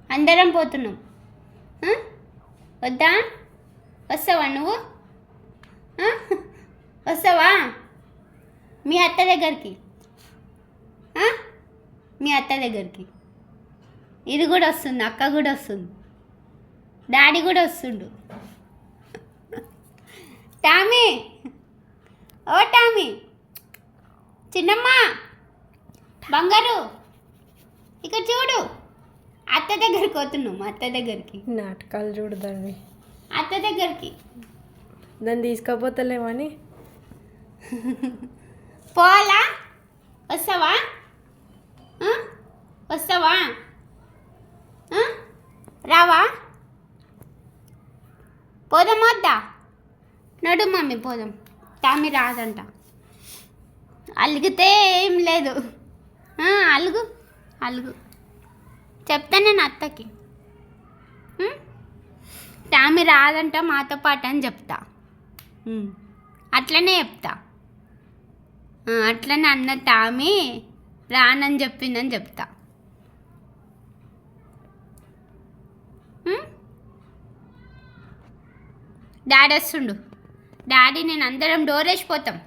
అందరం పోతున్నాం. వద్దా? వస్తావా నువ్వు? వస్తావా మీ అత్త దగ్గరికి? మీ అత్త దగ్గరికి ఇది కూడా వస్తుంది, అక్క కూడా వస్తుంది, డాడీ కూడా వస్తుండు. టామీ, ఓ టామీ, చిన్నమ్మ, బంగారు, ఇక్కడ చూడు, అత్త దగ్గరికి పోతున్నాం. అత్త దగ్గరికి నాటకాలు చూడదాన్ని, అత్త దగ్గరికి దాన్ని తీసుకోపోతలేమని. పోవాలా? వస్తావా? వస్తావా? రావా? పోదాం వద్దా? నడు మమ్మీ పోదాం. టామీ రాదంట. అలిగితే ఏం లేదు. అలుగు అలుగు చెప్తా నేను అత్తకి. టామీ రాదంట మాతో పాటు అని చెప్తా. అట్లనే చెప్తా. అట్లనే అన్న టామీ రానని చెప్పిందని చెప్తా. డాడీ వస్తుండు. డాడీ నేను అందరం డోర్ వేసిపోతాం.